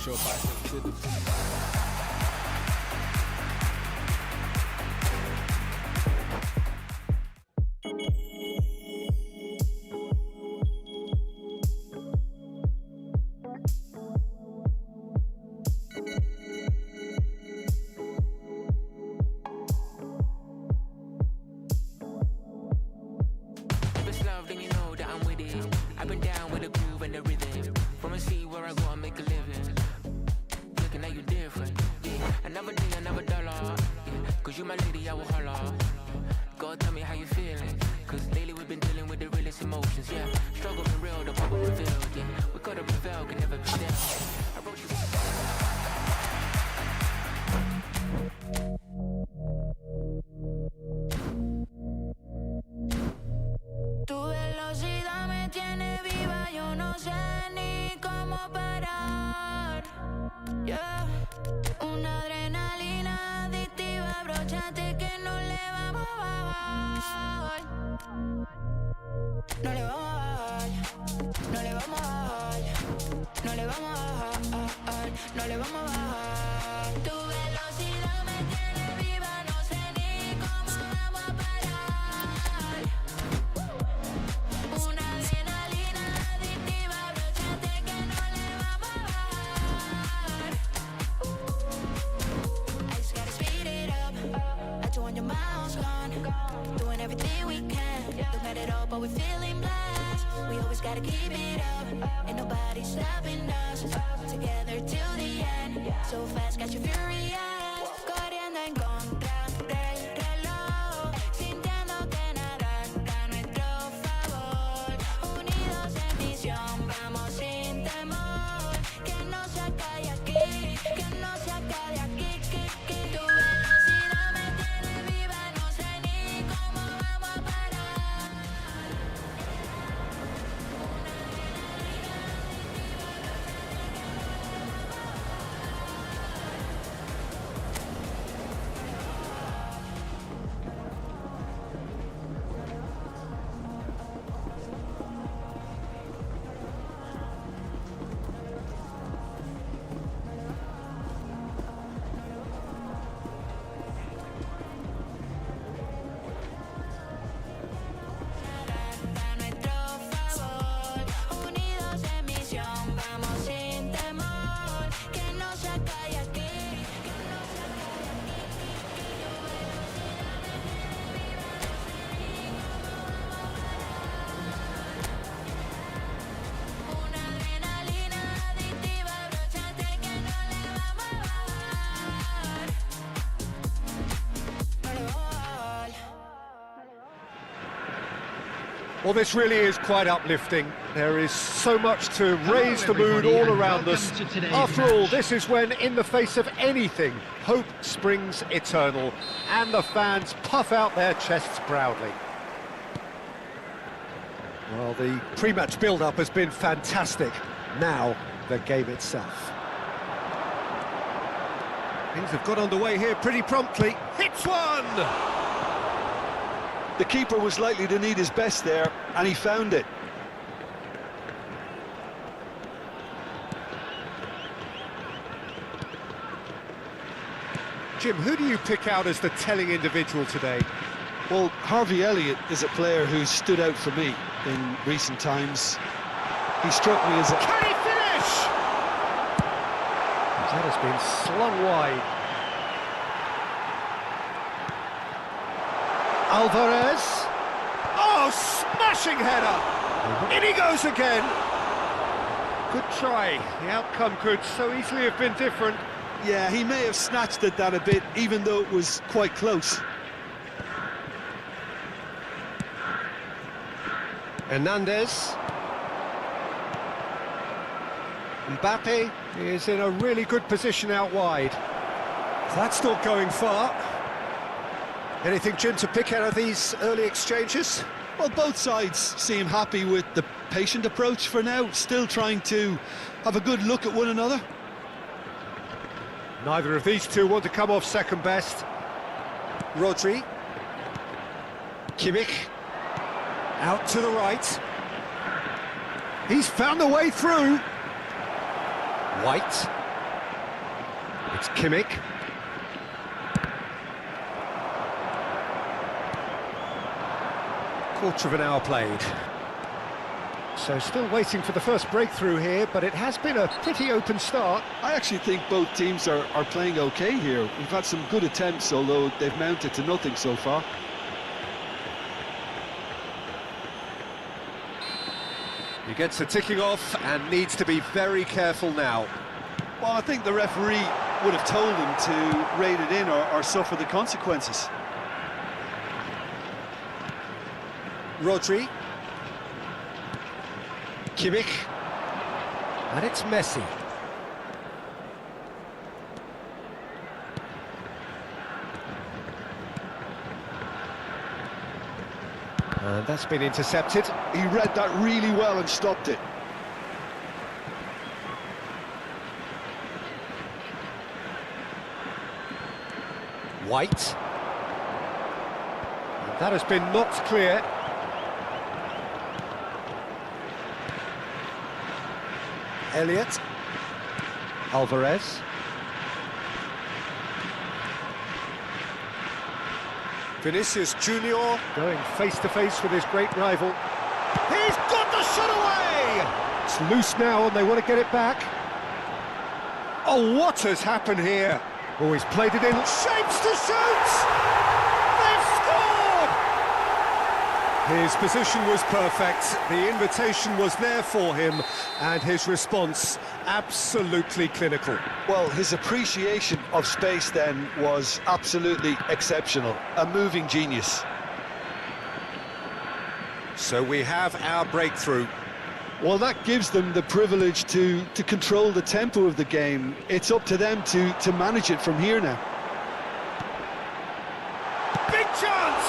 your biceps to the... Then you know that I'm with it. I've been down with the groove and the rhythm. From a sea where I go and make a living. Looking at you different, yeah. Another day, another dollar, yeah. Cause you my lady, I will holler. God tell me how you feeling. Cause lately we've been dealing with the realest emotions, yeah. Struggle been real, the bubble revealed, yeah. We gotta prevail, can never be still. I wrote you. Una adrenalina adictiva, abróchate que no le vamos a bajar. No le vamos a bajar, no le vamos a bajar, no le vamos a bajar, no le vamos a bajar. Tu velocidad me tiene viva, no sé ni cómo vamos a parar. Una adrenalina adictiva, abróchate que no le vamos a bajar. I just gotta speed it up. At 200 miles gone, doing everything we can. Don't got it all, but we're feeling blessed. We always gotta keep it up. Ain't nobody stopping us. Together till the end. So fast, got you furious. Corriendo en contra del reloj, sintiendo que nada está a nuestro favor. Unidos en misión, vamos sin temor. Que no se acabe aquí, que no se acabe aquí. Tu velocidad me tiene viva, no sé ni cómo vamos a parar. A nuestro favor, unidos en misión, vamos sin temor. Que no se acabe aquí, que no se acabe aquí. Tu velocidad me tiene viva, no sé ni cómo vamos a parar. Una adrenalina adictiva, abróchate que no le vamos a bajar. No le vamos a bajar. Well, this really is quite uplifting. There is so much to raise the mood all around us. After all, this is when, in the face of anything, hope springs eternal, and the fans puff out their chests proudly. Well, the pre-match build-up has been fantastic. Now, the game itself. Things have got underway here pretty promptly. Hits one! The keeper was likely to need his best there, and he found it. Jim, who do you pick out as the telling individual today? Well, Harvey Elliott is a player who's stood out for me in recent times. He struck me as a... Can he finish? That has been slung wide. Alvarez. Oh, smashing header! In he goes again. Good try. The outcome could so easily have been different. Yeah, he may have snatched at that a bit, even though it was quite close. Hernandez. Mbappe is in a really good position out wide. That's not going far. Anything, Jim, to pick out of these early exchanges? Well, both sides seem happy with the patient approach for now, still trying to have a good look at one another. Neither of these two want to come off second best. Rodri. Kimmich. Out to the right. He's found a way through. White. It's Kimmich. Quarter of an hour played. So still waiting for the first breakthrough here, but it has been a pretty open start. I actually think both teams are playing okay here. We've had some good attempts, although they've mounted to nothing so far. He gets a ticking off and needs to be very careful now. Well, I think the referee would have told him to rate it in or suffer the consequences. Rodri. Kimmich. And it's Messi. And that's been intercepted. He read that really well and stopped it. White. And that has been knocked clear. Elliott. Alvarez. Vinicius Junior going face-to-face with his great rival. He's got the shot away! It's loose now and they want to get it back. Oh, what has happened here? Oh, he's played it in. Shapes to shoot! They've scored! His position was perfect. The invitation was there for him, and his response absolutely clinical. Well, his appreciation of space then was absolutely exceptional. A moving genius. So we have our breakthrough. Well, that gives them the privilege to control the tempo of the game. It's up to them to manage it from here now. Big chance!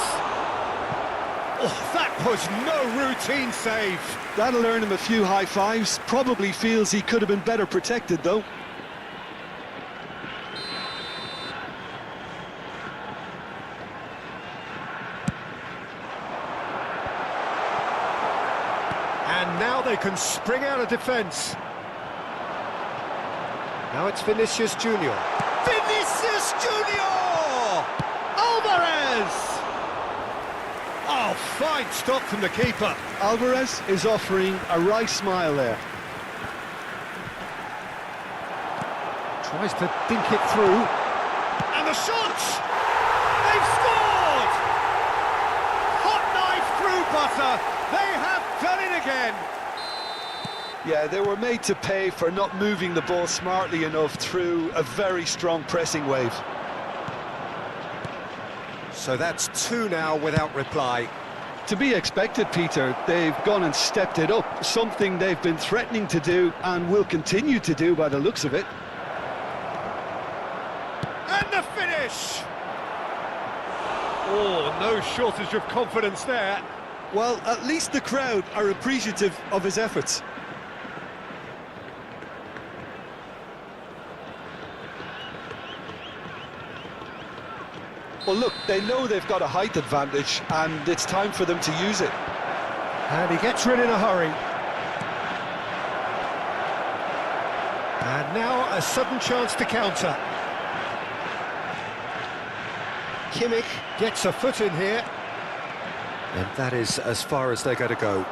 Oh, that was no routine save. That'll earn him a few high fives. Probably feels he could have been better protected, though. And now they can spring out of defence. Now it's Vinicius Junior. Vinicius Junior! Alvarez! Oh, fine stop from the keeper. Alvarez is offering a right smile there. Tries to dink it through. And the shot! They've scored! Hot knife through butter. They have done it again. Yeah, they were made to pay for not moving the ball smartly enough through a very strong pressing wave. So that's two now without reply. To be expected, Peter. They've gone and stepped it up, something they've been threatening to do and will continue to do by the looks of it. And the finish! Oh, no shortage of confidence there. Well, at least the crowd are appreciative of his efforts. Well, look, they know they've got a height advantage, and it's time for them to use it. And he gets rid in a hurry. And now a sudden chance to counter. Kimmich gets a foot in here. And that is as far as they're going to go.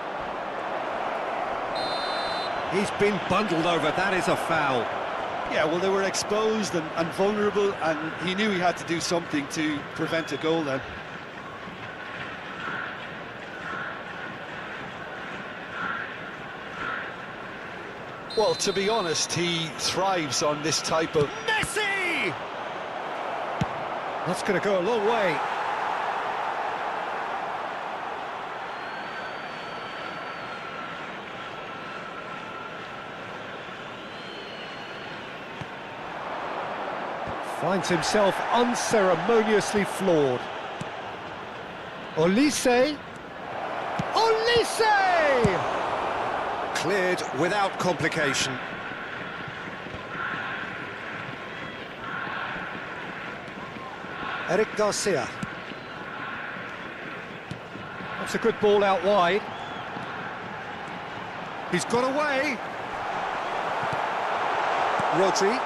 He's been bundled over, that is a foul. Yeah, well, they were exposed and vulnerable, and he knew he had to do something to prevent a goal then. Well, to be honest, he thrives on this type of... Messi! That's going to go a long way. Finds himself unceremoniously floored. Olise! Olise! Cleared without complication. Eric Garcia. That's a good ball out wide. He's got away. Rodri.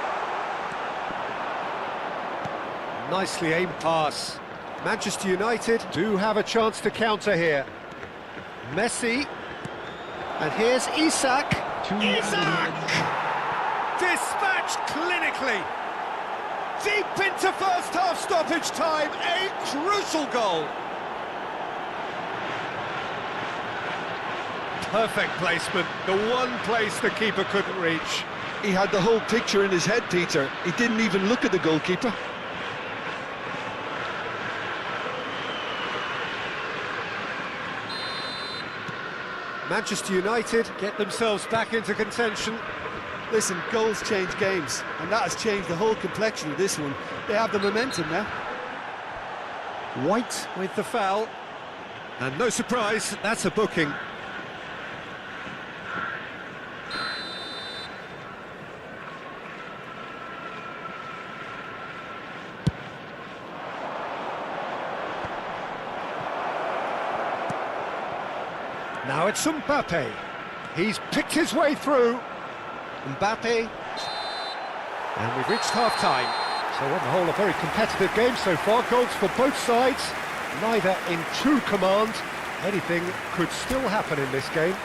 nicely aimed pass. Manchester United do have a chance to counter here. Messi. And here's Isak. Isak! Dispatched clinically. Deep into first half stoppage time, a crucial goal. Perfect placement, the one place the keeper couldn't reach. He had the whole picture in his head, Peter. He didn't even look at the goalkeeper. Manchester United get themselves back into contention. Listen, goals change games, and that has changed the whole complexion of this one. They have the momentum now. White with the foul. And no surprise, that's a booking. Now it's Mbappe. He's picked his way through. Mbappe. And we've reached half-time. So on the whole, a very competitive game so far. Goals for both sides. Neither in true command. Anything could still happen in this game.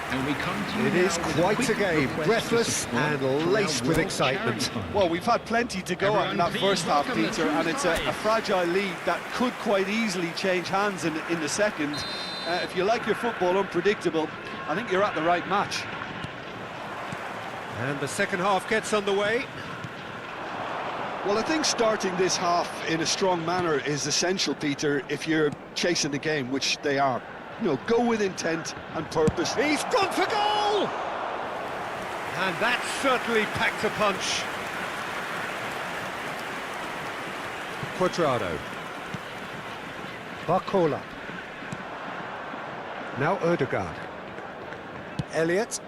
And we come to you It is quite a game, breathless and laced with excitement. Well, we've had plenty to go at in that first half, Peter, and it's a fragile lead that could quite easily change hands in the second. If you like your football unpredictable, I think you're at the right match. And the second half gets underway. Well, I think starting this half in a strong manner is essential, Peter, if you're chasing the game, which they are. You know, go with intent and purpose. He's gone for goal! And that certainly packed a punch. Quadrado. Barcola. Now Odegaard. Elliott.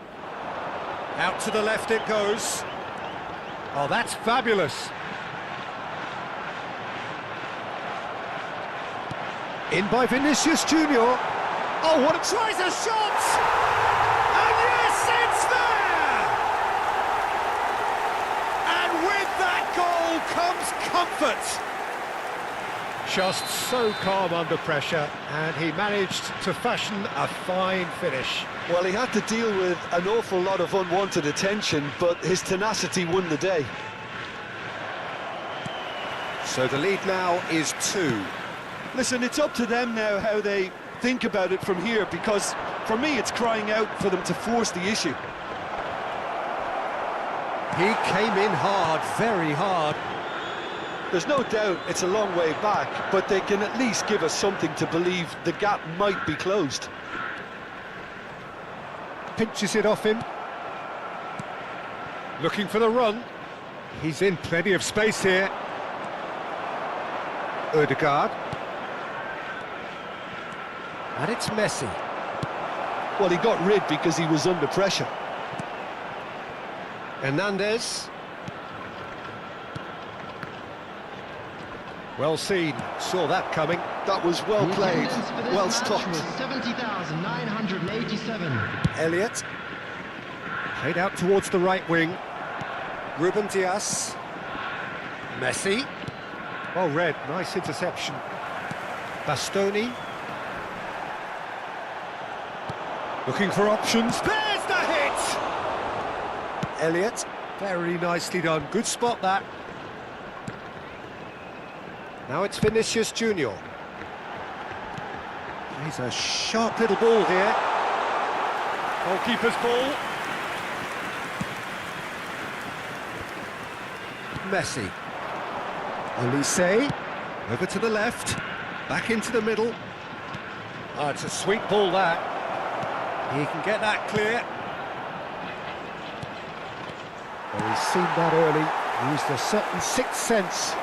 Out to the left it goes. Oh, that's fabulous. In by Vinicius Junior. Oh, what a tries a shot! And yes, it's there! And with that goal comes comfort. Just so calm under pressure, and he managed to fashion a fine finish. Well, he had to deal with an awful lot of unwanted attention, but his tenacity won the day. So the lead now is 2. Listen, it's up to them now how they think about it from here, because for me it's crying out for them to force the issue. He came in hard, very hard. There's no doubt it's a long way back, but they can at least give us something to believe the gap might be closed. Pinches it off him. Looking for the run. He's in plenty of space here. Odegaard. And it's Messi. Well, he got rid because he was under pressure. Hernandez. Well seen, saw that coming. That was well played, well stopped. 70,987. Elliott. Played out towards the right wing. Ruben Dias. Messi. Well read, nice interception. Bastoni. Looking for options. There's the hit! Elliott. Very nicely done. Good spot, that. Now it's Vinicius Junior. He's a sharp little ball here. Goalkeeper's ball. Messi. Olise. Over to the left. Back into the middle. Oh, it's a sweet ball, that. He can get that clear. Well, he's seen that early. Used a certain sixth sense.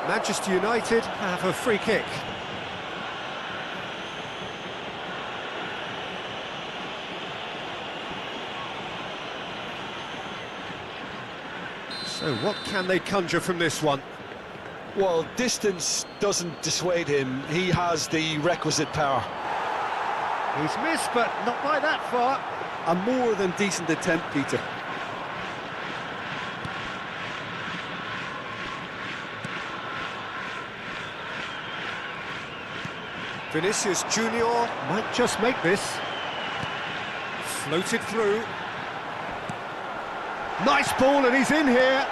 Manchester United have a free kick. So what can they conjure from this one? Well, distance doesn't dissuade him. He has the requisite power. He's missed, but not by that far. A more than decent attempt, Peter. Vinicius Junior might just make this. Floated through. Nice ball, and he's in here.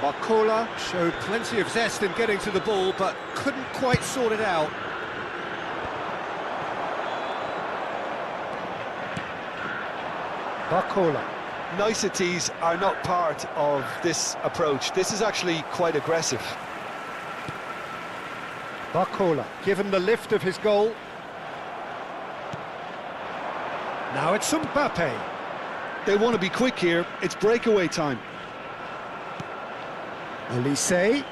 Barcola showed plenty of zest in getting to the ball, but couldn't quite sort it out. Barcola. Niceties are not part of this approach. This is actually quite aggressive. Barcola, given the lift of his goal. Now it's Mbappe. They want to be quick here. It's breakaway time. Olise.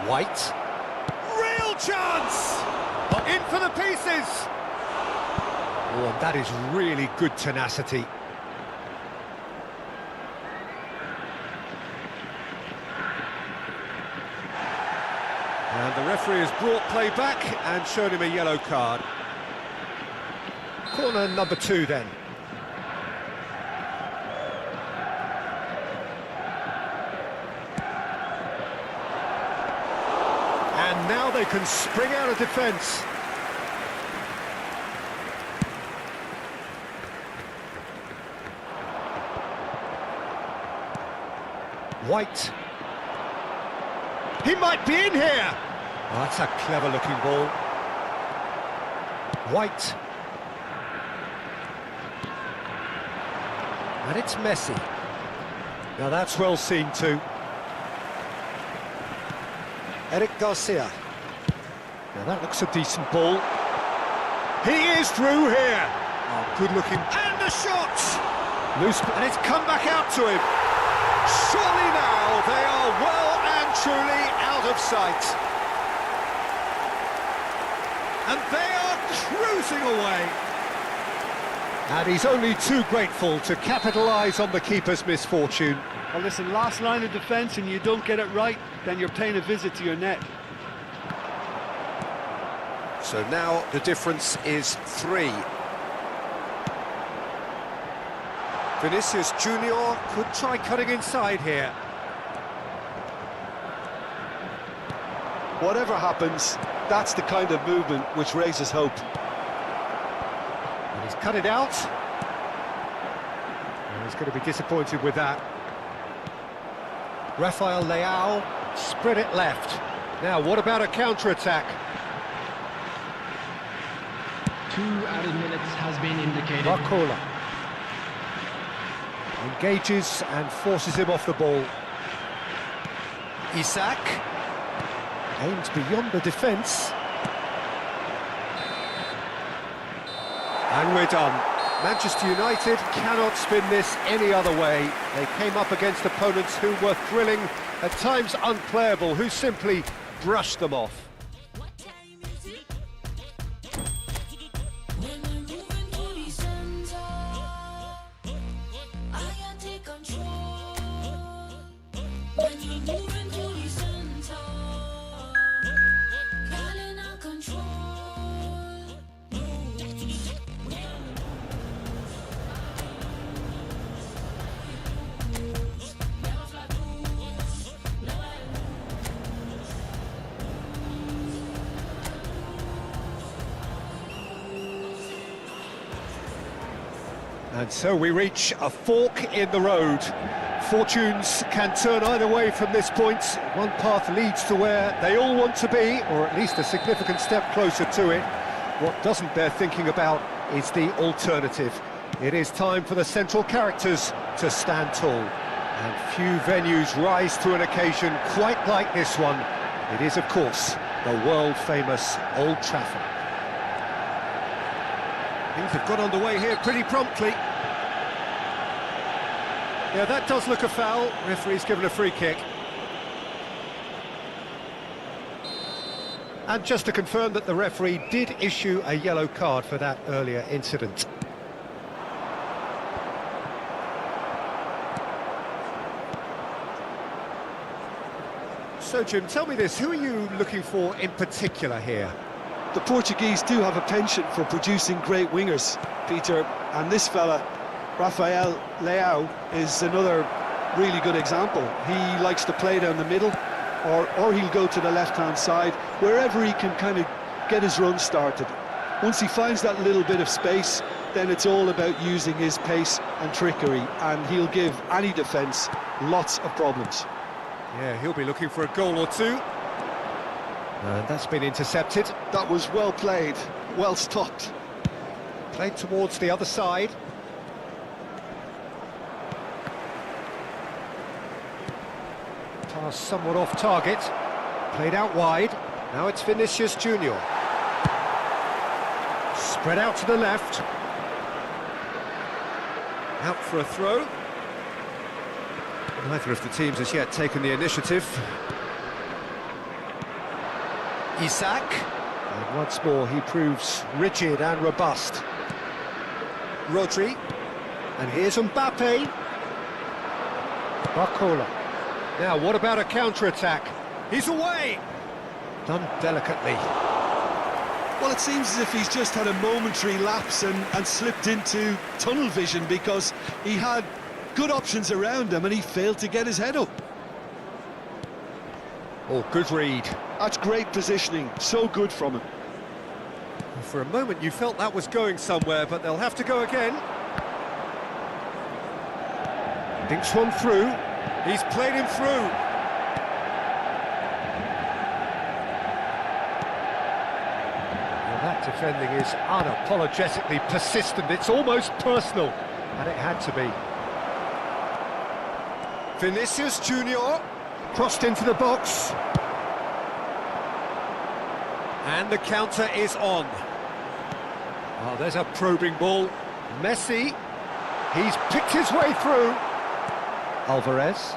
White. Real chance! In for the pieces! Oh, and that is really good tenacity. And the referee has brought play back and shown him a yellow card. Corner number 2 then. And now they can spring out of defence. White. He might be in here! Oh, that's a clever-looking ball. White. And it's Messi. Now that's well seen too. Eric Garcia. Now that looks a decent ball. He is through here. Oh, good-looking. And the shot! Loose, and it's come back out to him. Surely now they are well and truly out of sight. And they are cruising away. And he's only too grateful to capitalise on the keeper's misfortune. Well, listen, last line of defence and you don't get it right, then you're paying a visit to your net. So now the difference is 3. Vinicius Junior could try cutting inside here. Whatever happens, that's the kind of movement which raises hope. And he's cut it out. And he's going to be disappointed with that. Rafael Leao spread it left. Now, what about a counter-attack? 2 added minutes has been indicated. Barcola engages and forces him off the ball. Isak aims beyond the defence. And we're done. Manchester United cannot spin this any other way. They came up against opponents who were thrilling, at times unplayable, who simply brushed them off. And so we reach a fork in the road. Fortunes can turn either way from this point. One path leads to where they all want to be, or at least a significant step closer to it. What doesn't bear thinking about is the alternative. It is time for the central characters to stand tall. And few venues rise to an occasion quite like this one. It is, of course, the world-famous Old Trafford. Things have got underway here pretty promptly. Yeah, that does look a foul. Referee's given a free kick. And just to confirm that the referee did issue a yellow card for that earlier incident. So, Jim, tell me this, who are you looking for in particular here? The Portuguese do have a penchant for producing great wingers, Peter, and this fella, Rafael Leao, is another really good example. He likes to play down the middle, or he'll go to the left-hand side, wherever he can kind of get his run started. Once he finds that little bit of space, then it's all about using his pace and trickery, and he'll give any defence lots of problems. Yeah, he'll be looking for a goal or two. And that's been intercepted. That was well played, well stopped. Played towards the other side. Pass somewhat off target. Played out wide. Now it's Vinicius Junior. Spread out to the left. Out for a throw. Neither of the teams has yet taken the initiative. Isak. And once more he proves rigid and robust. Rodri. And here's Mbappe. Barcola. Now, what about a counter-attack? He's away! Done delicately. Well, it seems as if he's just had a momentary lapse and slipped into tunnel vision, because he had good options around him and he failed to get his head up. Oh, good read. That's great positioning, so good from him. For a moment you felt that was going somewhere, but they'll have to go again. Dinks one through. He's played him through. Well, that defending is unapologetically persistent. It's almost personal, and it had to be. Vinicius Junior crossed into the box. And the counter is on. Oh, there's a probing ball. Messi. He's picked his way through. Alvarez.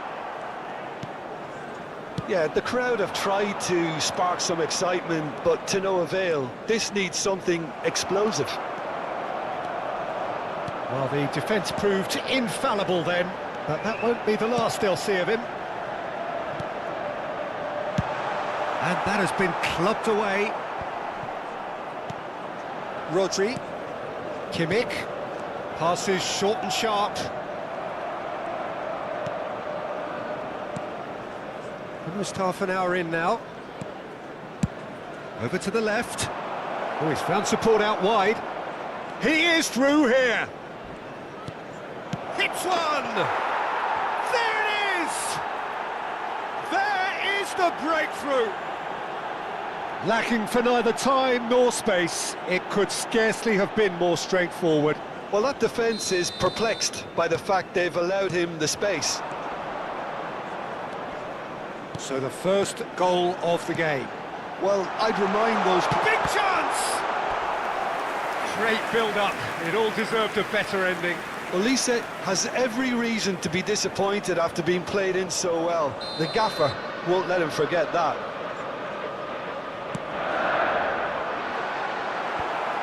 Yeah, the crowd have tried to spark some excitement, but to no avail. This needs something explosive. Well, the defence proved infallible then, but that won't be the last they'll see of him. And that has been clubbed away. Rodri. Kimmich. Passes short and sharp. Almost half an hour in now. Over to the left. Oh, he's found support out wide. He is through here. Hits one! There it is! There is the breakthrough! Lacking for neither time nor space, it could scarcely have been more straightforward. Well, that defence is perplexed by the fact they've allowed him the space. So the first goal of the game. Well, I'd remind those... Big chance! Great build-up. It all deserved a better ending. Elise has every reason to be disappointed after being played in so well. The gaffer won't let him forget that.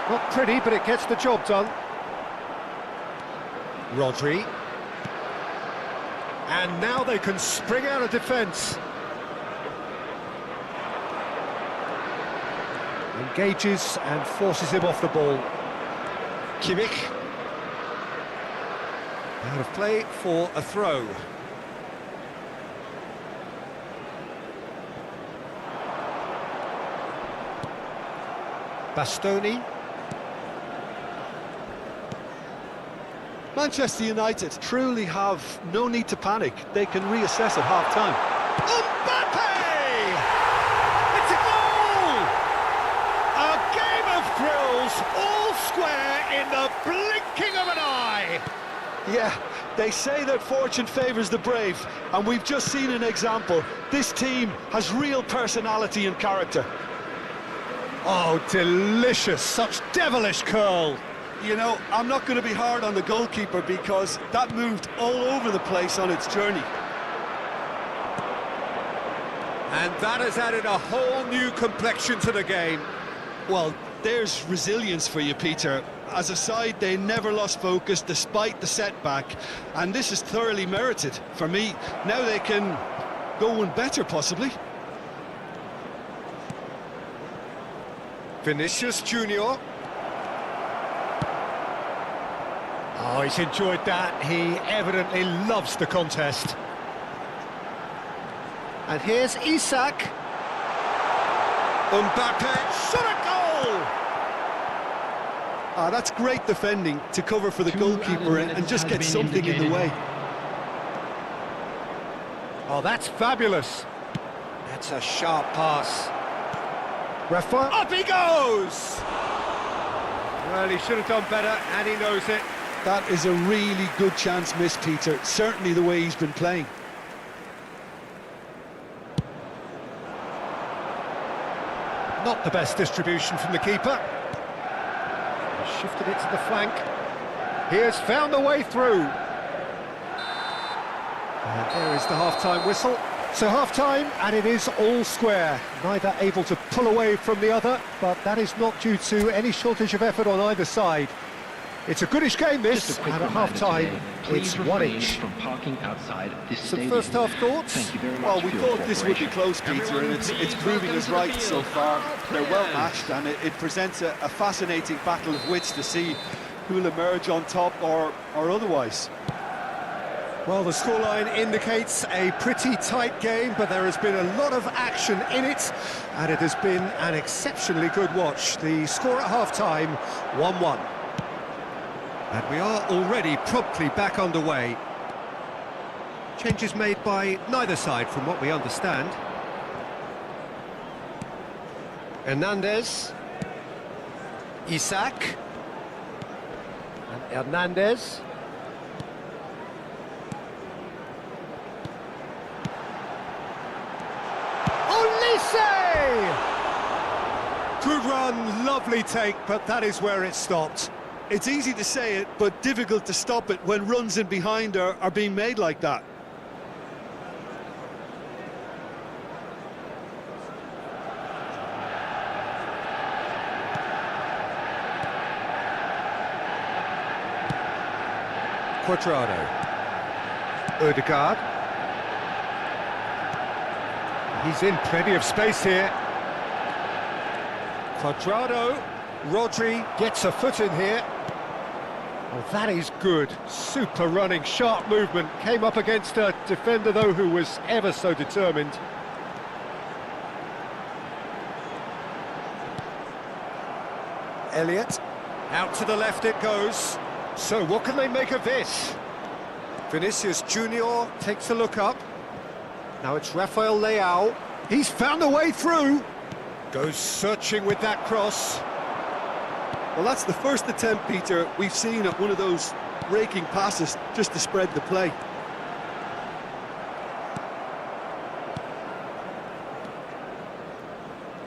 Not pretty, but it gets the job done. Rodri. And now they can spring out of defence. Engages and forces him off the ball. Kimmich. Out of play for a throw. Bastoni. Manchester United truly have no need to panic. They can reassess at half-time. Mbappe! It's a goal! A game of thrills, all square in the blinking of an eye. Yeah, they say that fortune favours the brave, and we've just seen an example. This team has real personality and character. Oh, delicious, such devilish curl. You know, I'm not going to be hard on the goalkeeper, because that moved all over the place on its journey. And that has added a whole new complexion to the game. Well, there's resilience for you, Peter. As a side, they never lost focus despite the setback, and this is thoroughly merited. For me, now they can go one better, possibly. Vinicius Junior. Oh, he's enjoyed that. He evidently loves the contest. And here's Isak. Mbappe, shot a goal! That's great defending to cover for the goalkeeper and just get something in the way. Oh, that's fabulous. That's a sharp pass. Referee, up he goes! Well, he should have done better, and he knows it. That is a really good chance missed, Peter. Certainly the way he's been playing. Not the best distribution from the keeper. He's shifted it to the flank. He has found the way through. And there is the half-time whistle. So half-time, and it is all square. Neither able to pull away from the other, but that is not due to any shortage of effort on either side. It's a goodish game, this, and at half-time, it's 1-1. From parking outside this Some stadium. first-half thoughts? Thank you very much. Well, we for your thought this would be close, Peter, and it's proving us right so far. They're well matched, and it presents a fascinating battle of wits to see who'll emerge on top or otherwise. Well, the scoreline indicates a pretty tight game, but there has been a lot of action in it, and it has been an exceptionally good watch. The score at half-time, 1-1. And we are already promptly back underway. Changes made by neither side, from what we understand. Hernandez. Isaac. And Hernandez. Good run, lovely take, but that is where it stopped. It's easy to say it, but difficult to stop it when runs in behind are being made like that. Cuadrado. Odegaard. He's in plenty of space here. Cuadrado. Rodri gets a foot in here. Oh, that is good. Super running, sharp movement. Came up against a defender, though, who was ever so determined. Elliott. Out to the left it goes. So what can they make of this? Vinicius Junior takes a look up. Now it's Rafael Leao. He's found a way through. Goes searching with that cross. Well, that's the first attempt, Peter, we've seen at one of those raking passes just to spread the play.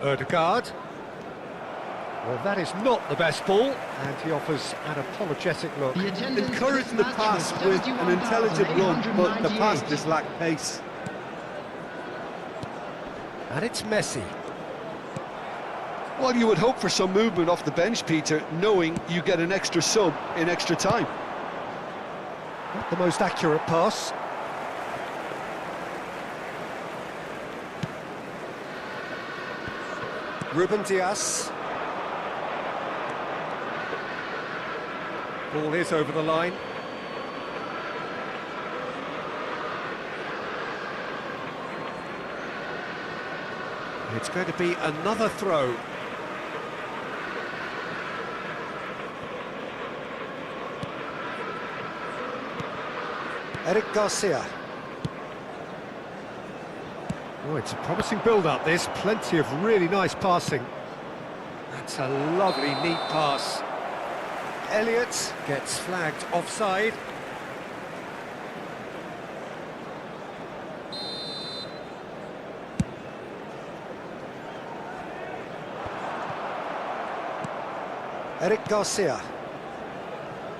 Odegaard. Well, that is not the best ball, and he offers an apologetic look. Encouraging the pass with an intelligent run, but the pass just lacked pace. And it's Messi. Well, you would hope for some movement off the bench, Peter, knowing you get an extra sub in extra time. Not the most accurate pass. Ruben Dias. Ball is over the line. It's going to be another throw. Eric Garcia. Oh, it's a promising build-up, this. Plenty of really nice passing. That's a lovely, neat pass. Elliott gets flagged offside. Eric Garcia.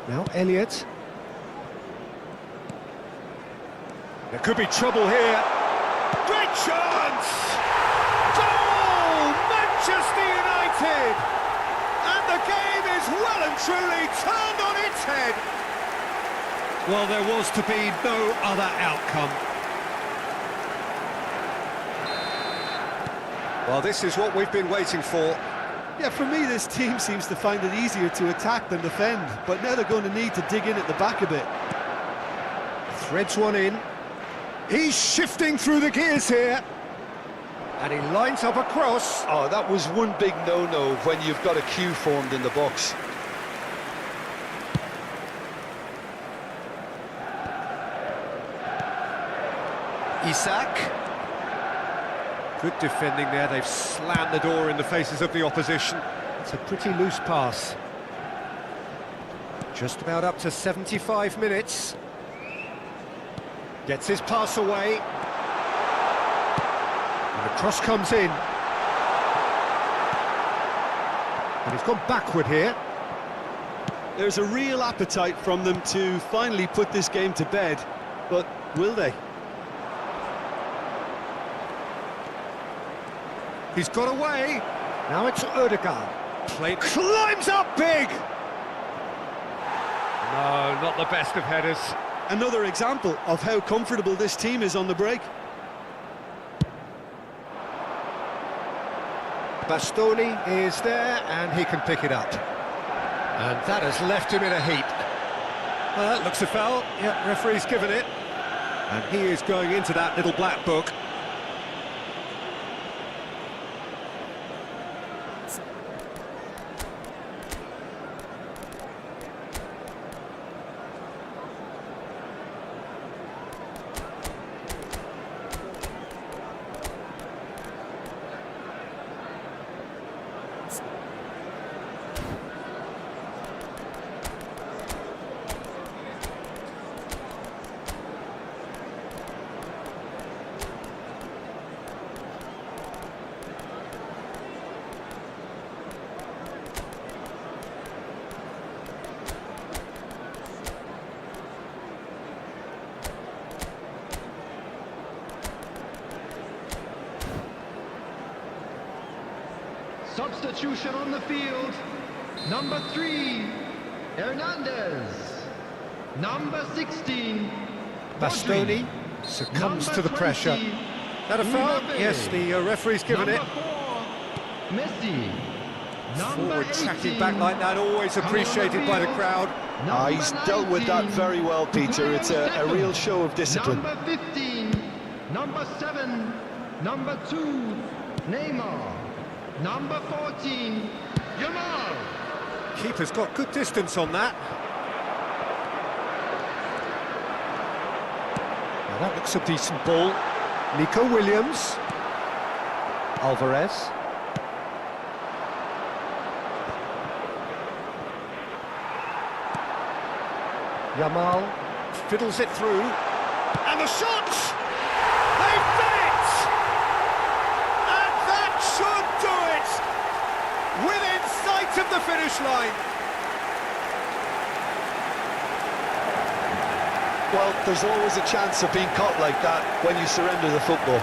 Now Elliott. There could be trouble here. Great chance! Goal! Manchester United! And the game is well and truly turned on its head. Well, there was to be no other outcome. Well, this is what we've been waiting for. Yeah, for me, this team seems to find it easier to attack than defend, but now they're going to need to dig in at the back a bit. Threads one in. He's shifting through the gears here. And he lines up a cross. Oh, that was one big no-no when you've got a queue formed in the box. Isak. Good defending there, they've slammed the door in the faces of the opposition. It's a pretty loose pass. Just about up to 75 minutes. Gets his pass away. And the cross comes in. And he's gone backward here. There's a real appetite from them to finally put this game to bed, but will they? He's got away. Now it's Odegaard. Climbs up big. No, not the best of headers. Another example of how comfortable this team is on the break. Bastoni is there, and he can pick it up. And that has left him in a heap. Well, that looks a foul. Yeah, referee's given it. And he is going into that little black book. Substitution on the field. Number 3, Hernandez. Number 16, Bastoni succumbs to the pressure. That a foul? Yes, the referee's given it. Number 4, Messi. Forward tracking back like that, always appreciated by the crowd. He's dealt with that very well, Peter. It's a real show of discipline. Number 15, number 7, number 2, Neymar. Number 14, Yamal. Keeper's got good distance on that. Now that looks a decent ball. Nico Williams. Alvarez. Yamal fiddles it through. And the shot! They've done it! And that should do it! Within sight of the finish line. Well, there's always a chance of being caught like that when you surrender the football.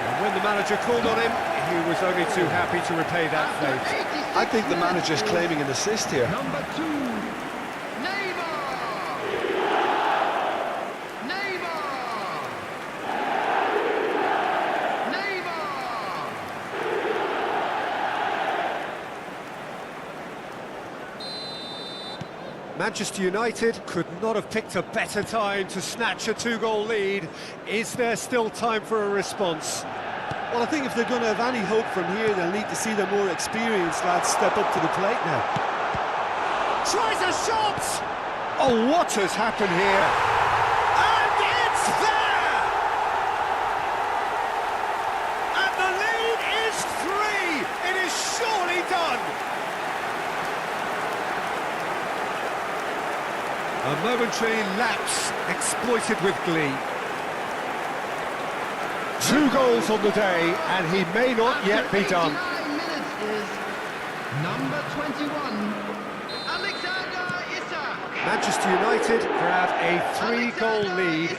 And when the manager called on him, he was only too happy to repay that fate. I think the manager's claiming an assist here. Number 2, Manchester United could not have picked a better time to snatch a 2-goal lead. Is there still time for a response? Well, I think if they're going to have any hope from here, they'll need to see the more experienced lads step up to the plate now. Tries a shot! Oh, what has happened here? And it's there! And the lead is 3! It is surely done! A momentary lapse exploited with glee. 2 goals on the day, and he may not yet be done. 89 minutes is number 21, Alexander Isak. Manchester United grab a 3-goal lead.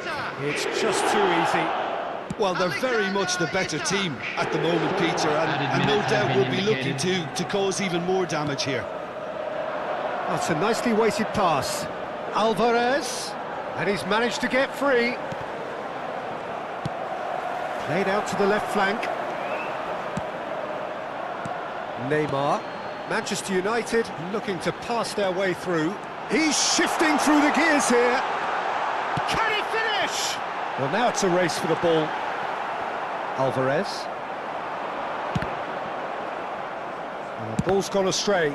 It's just too easy. Well, they're very much the better team at the moment, Peter, and no doubt will be looking to cause even more damage here. That's a nicely weighted pass. Alvarez, and he's managed to get free. Played out to the left flank. Neymar. Manchester United looking to pass their way through. He's shifting through the gears here. Can he finish? Well, now it's a race for the ball. Alvarez. And the ball's gone astray.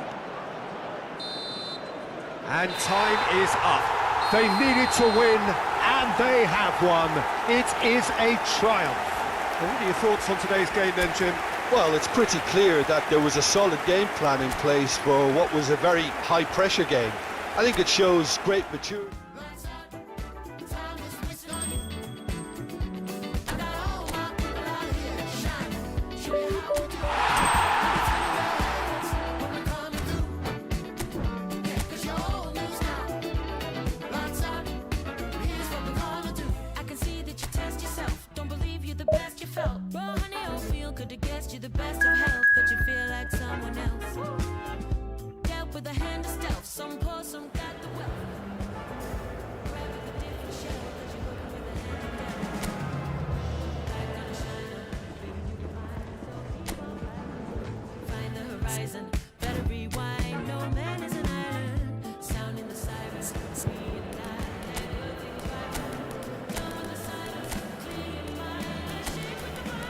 And time is up. They needed to win, and they have won. It is a triumph. Well, what are your thoughts on today's game then, Jim? Well, it's pretty clear that there was a solid game plan in place for what was a very high-pressure game. I think it shows great maturity. Better rewind, no man is an island. Sound in the sirens, me and I. Done with the silence, clean mind, shake with the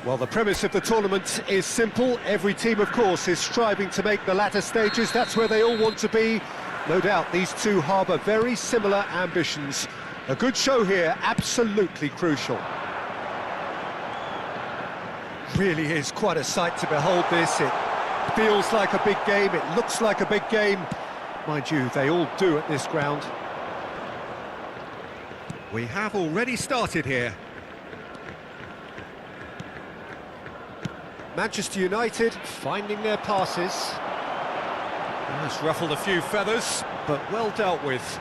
Well, the premise of the tournament is simple. Every team, of course, is striving to make the latter stages. That's where they all want to be. No doubt these two harbour very similar ambitions. A good show here, absolutely crucial. Really is quite a sight to behold this. It feels like a big game, it looks like a big game. Mind you, they all do at this ground. We have already started here. Manchester United finding their passes. It's ruffled a few feathers, but well dealt with.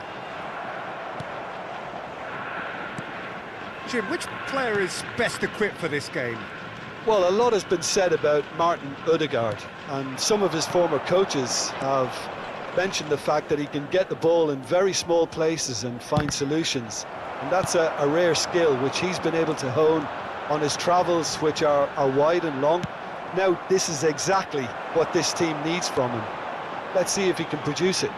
Jim, which player is best equipped for this game? Well, a lot has been said about Martin Odegaard, and some of his former coaches have mentioned the fact that he can get the ball in very small places and find solutions. And that's a rare skill which he's been able to hone on his travels, which are wide and long. Now, this is exactly what this team needs from him. Let's see if he can produce it.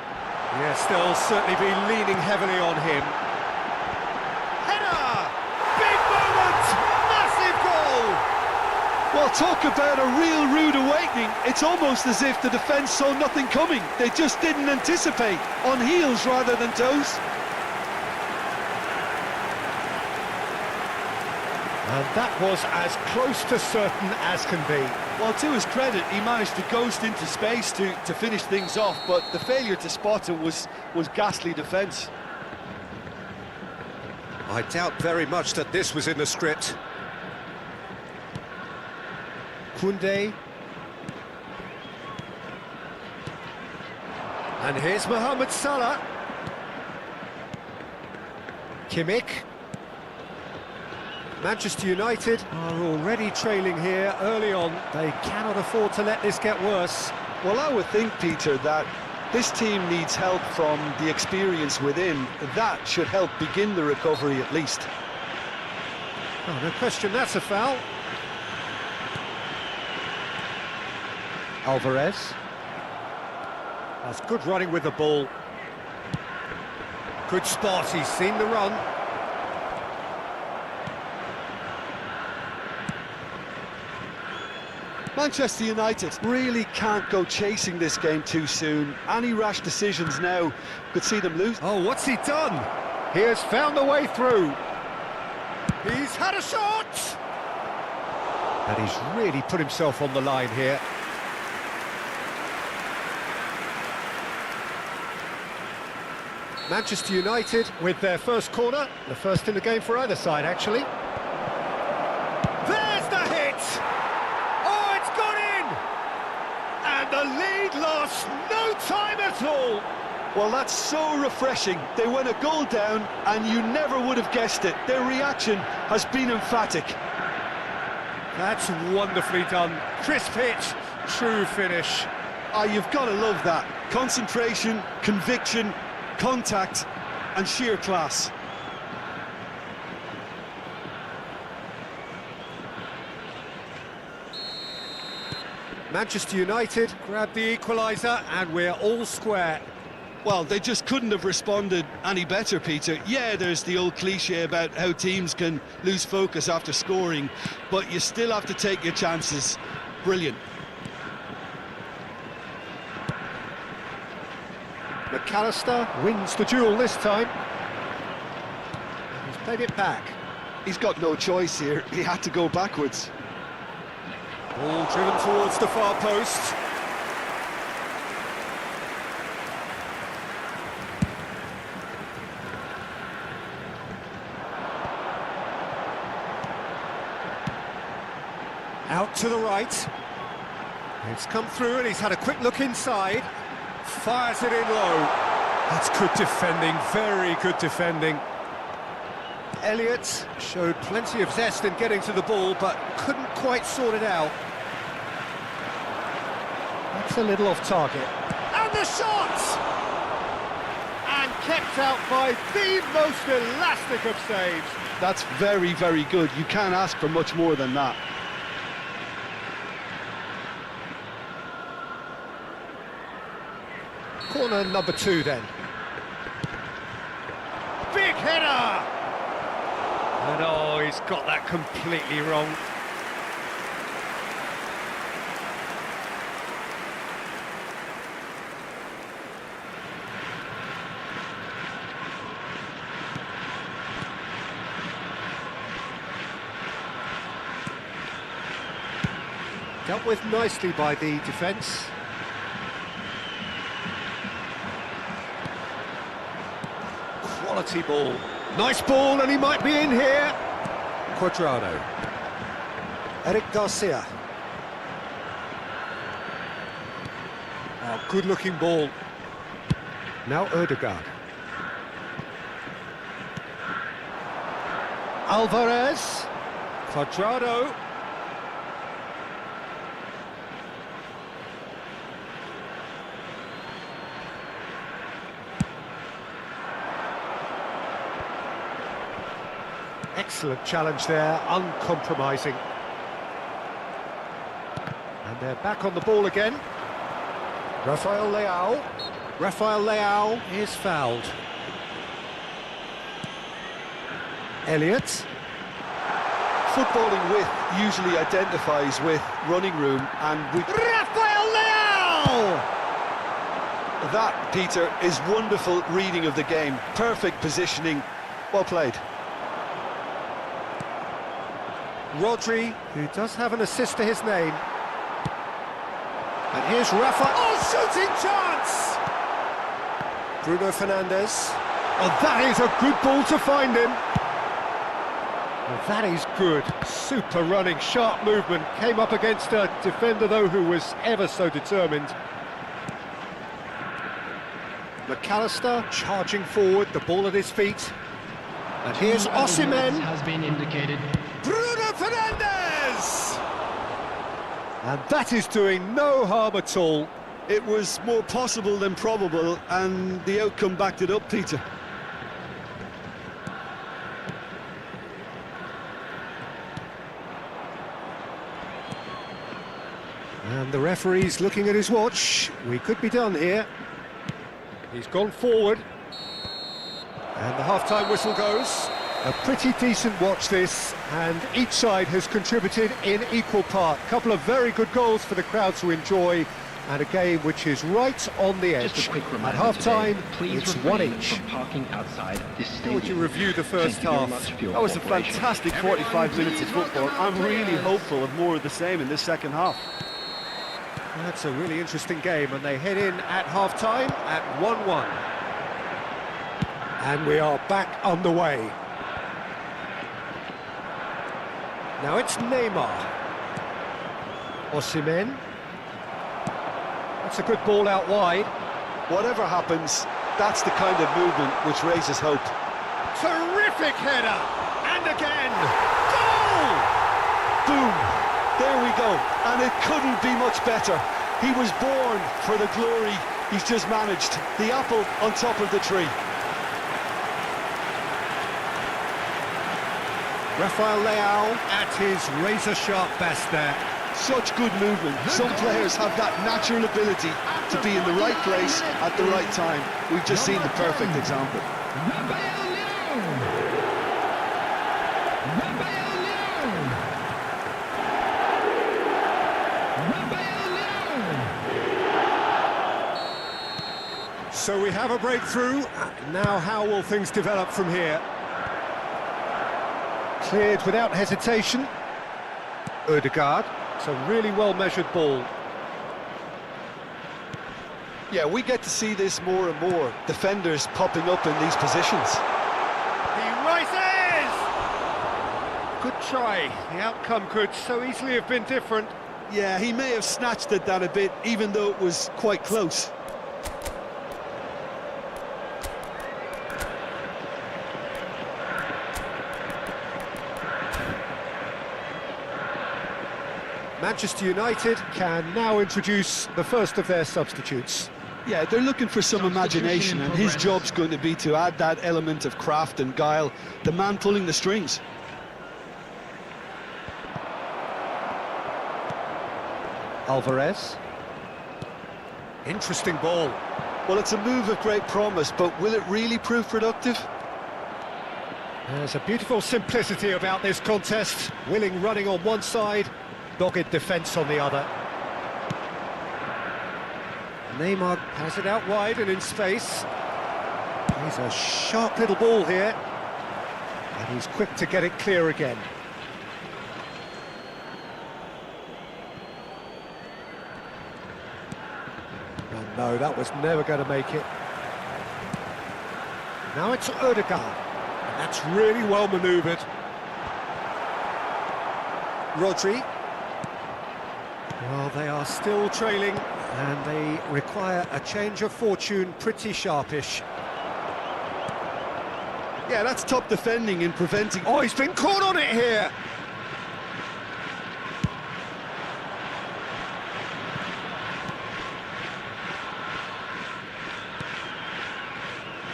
Yes, they'll certainly be leaning heavily on him. Header! Big moment! Massive goal! Well, talk about a real rude awakening. It's almost as if the defence saw nothing coming. They just didn't anticipate, on heels rather than toes. And that was as close to certain as can be. Well, to his credit, he managed to ghost into space to finish things off, but the failure to spot him was ghastly defence. I doubt very much that this was in the script. Koundé. And here's Mohamed Salah. Kimmich. Manchester United are already trailing here early on. They cannot afford to let this get worse. Well, I would think, Peter, that this team needs help from the experience within. That should help begin the recovery at least. Oh, no question, that's a foul. Alvarez. That's good running with the ball. Good spot, he's seen the run. Manchester United really can't go chasing this game too soon. Any rash decisions now could see them lose. Oh, what's he done? He has found the way through. He's had a shot! And he's really put himself on the line here. Manchester United with their first corner, the first in the game for either side, actually. There's the hit! Oh, it's gone in! And the lead time at all. Well, that's so refreshing. They went a goal down, and you never would have guessed it. Their reaction has been emphatic. That's wonderfully done. Crisp hit, true finish. Ah, you've got to love that. Concentration, conviction, contact, and sheer class. Manchester United grab the equaliser, and we're all square. Well, they just couldn't have responded any better, Peter. Yeah, there's the old cliche about how teams can lose focus after scoring, but you still have to take your chances. Brilliant. McAllister wins the duel this time. He's played it back. He's got no choice here. He had to go backwards. Ball driven towards the far post. Out to the right. It's come through and he's had a quick look inside. Fires it in low. That's good defending, very good defending. Elliott showed plenty of zest in getting to the ball, but couldn't quite sort it out. That's a little off target. And the shot! And kept out by the most elastic of saves. That's very, very good. You can't ask for much more than that. Corner number 2 then. Big header! And oh, he's got that completely wrong. Dealt with nicely by the defence. Quality ball. Nice ball, and he might be in here. Cuadrado. Eric Garcia. Oh, good-looking ball. Now Ødegaard. Alvarez. Cuadrado. Excellent challenge there, uncompromising. And they're back on the ball again. Rafael Leao is fouled. Elliott. Footballing width usually identifies with running room, and with Rafael Leao! that, Peter, is wonderful reading of the game. Perfect positioning, well played. Rodri, who does have an assist to his name. And here's Rafa. Oh, shooting chance! Bruno Fernandes. Oh, that is a good ball to find him. Well, that is good. Super running, sharp movement. Came up against a defender, though, who was ever so determined. McAllister charging forward, the ball at his feet. And here's Osimhen. Has been indicated. Bruno Fernandes! And that is doing no harm at all. It was more possible than probable, and the outcome backed it up, Peter. And the referee's looking at his watch. We could be done here. He's gone forward. And the half-time whistle goes. A pretty decent watch this, and each side has contributed in equal part. A couple of very good goals for the crowd to enjoy, and a game which is right on the edge. Just a quick reminder At half-time, please it's refrain 1 each. from parking outside this stadium. How would you review the first Thank you very half? much for your That was a cooperation. fantastic 45 minutes of football. I'm really hopeful of more of the same in this second half. That's a really interesting game, and they head in at half-time at 1-1. And we are back on the way. Now it's Neymar. Osimhen. That's a good ball out wide. Whatever happens, that's the kind of movement which raises hope. Terrific header! And again! Goal! Boom! There we go. And it couldn't be much better. He was born for the glory he's just managed. The apple on top of the tree. Rafael Leao at his razor-sharp best there. Such good movement. Some players have that natural ability to be in the right place at the right time. We've just seen the perfect example. So we have a breakthrough. Now how will things develop from here? Cleared without hesitation. Odegaard. It's a really well-measured ball. Yeah, we get to see this more and more. Defenders popping up in these positions. He rises! Good try. The outcome could so easily have been different. Yeah, he may have snatched at that a bit, even though it was quite close. Manchester United can now introduce the first of their substitutes. Yeah, they're looking for some imagination, and his job's going to be to add that element of craft and guile, the man pulling the strings. Alvarez. Interesting ball. Well, it's a move of great promise, but will it really prove productive? There's a beautiful simplicity about this contest. Willing running on one side, dogged defence on the other. Neymar has it out wide and in space. He's a sharp little ball here. And he's quick to get it clear again. Oh no, that was never going to make it. Now it's Odegaard. And that's really well manoeuvred. Rodri. Well, they are still trailing, and they require a change of fortune, pretty sharpish. Yeah, that's top defending in preventing... Oh, he's been caught on it here!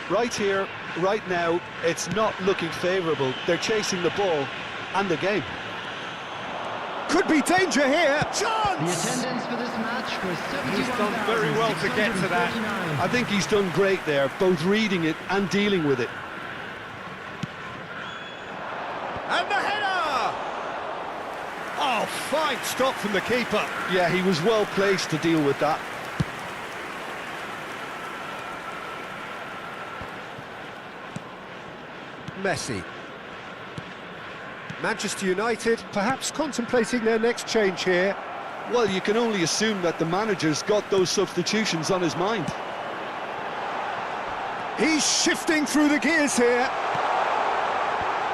Right here, right now, it's not looking favourable. They're chasing the ball and the game. Could be danger here. Chance! The attendance for this match was 71,649. He's done very well to get to that. I think he's done great there, both reading it and dealing with it. And the header! Oh, fine stop from the keeper. Yeah, he was well placed to deal with that. Messi. Manchester United perhaps contemplating their next change here. Well, you can only assume that the manager's got those substitutions on his mind. He's shifting through the gears here.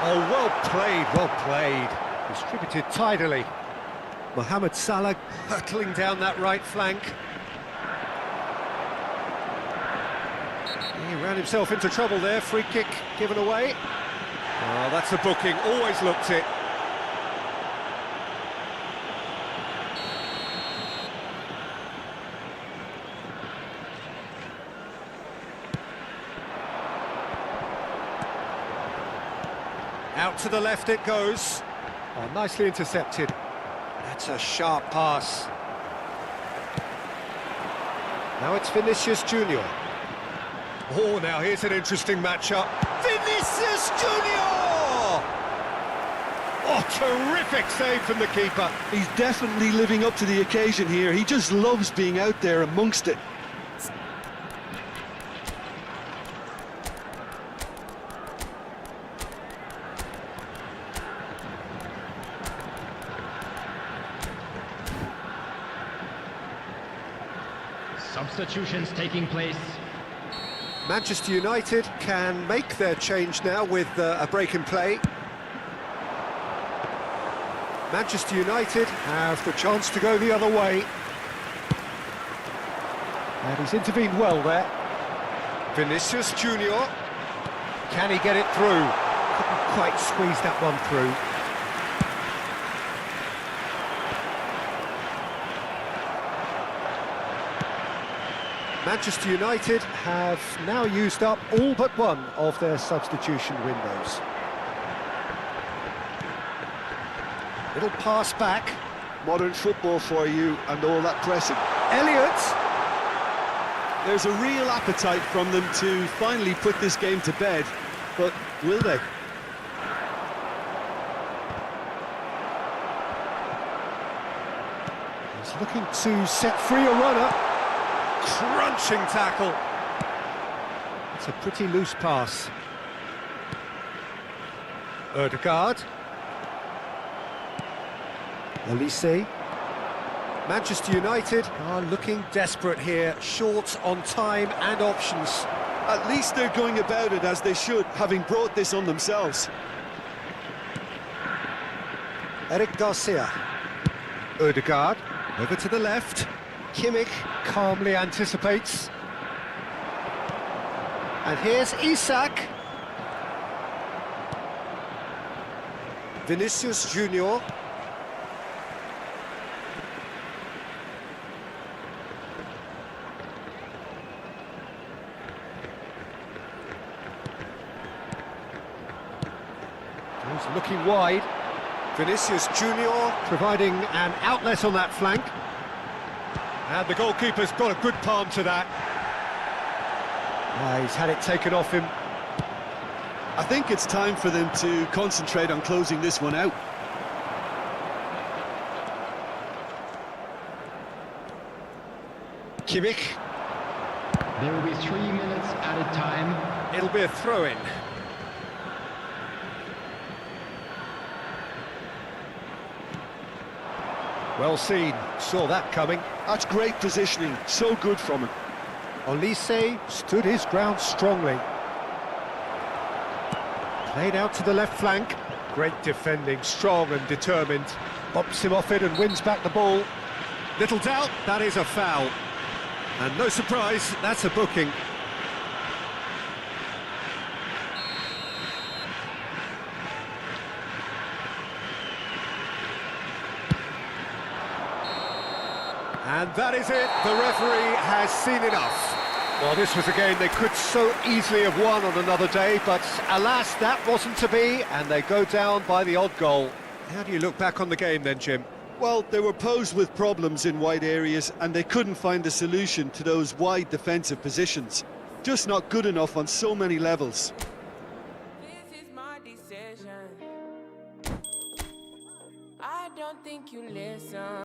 Oh, well played, well played. Distributed tidily. Mohamed Salah hurtling down that right flank. He ran himself into trouble there, free kick given away. Oh, that's a booking, always looked it. Out to the left it goes. Oh, nicely intercepted. That's a sharp pass. Now it's Vinicius Junior. Oh, now here's an interesting matchup. Vinicius Junior! Oh, terrific save from the keeper. He's definitely living up to the occasion here. He just loves being out there amongst it. Substitutions taking place. Manchester United can make their change now with a break in play. Manchester United have the chance to go the other way. And he's intervened well there. Vinicius Junior. Can he get it through? Couldn't quite squeeze that one through. Manchester United have now used up all but one of their substitution windows. Little pass back. Modern football for you and all that pressing. Elliott. There's a real appetite from them to finally put this game to bed, but will they? He's looking to set free a runner. Crunching tackle. It's a pretty loose pass. Odegaard. Olise. Manchester United are looking desperate here, short on time and options. At least they're going about it as they should, having brought this on themselves. Eric Garcia. Odegaard. Over to the left. Kimmich calmly anticipates. And here's Isak. Vinicius Junior. He's looking wide. Vinicius Junior providing an outlet on that flank. And the goalkeeper's got a good palm to that. He's had it taken off him. I think it's time for them to concentrate on closing this one out. Kimmich. There will be 3 minutes added time. It'll be a throw-in. Well seen, saw that coming. That's great positioning, so good from him. Olise stood his ground strongly. Played out to the left flank. Great defending, strong and determined. Bumps him off it and wins back the ball. Little doubt, that is a foul. And no surprise, that's a booking. And that is it, the referee has seen enough. Well, this was a game they could so easily have won on another day, but alas, that wasn't to be, and they go down by the odd goal. How do you look back on the game then, Jim? Well, they were posed with problems in wide areas, and they couldn't find a solution to those wide defensive positions. Just not good enough on so many levels. This is my decision. I don't think you listen.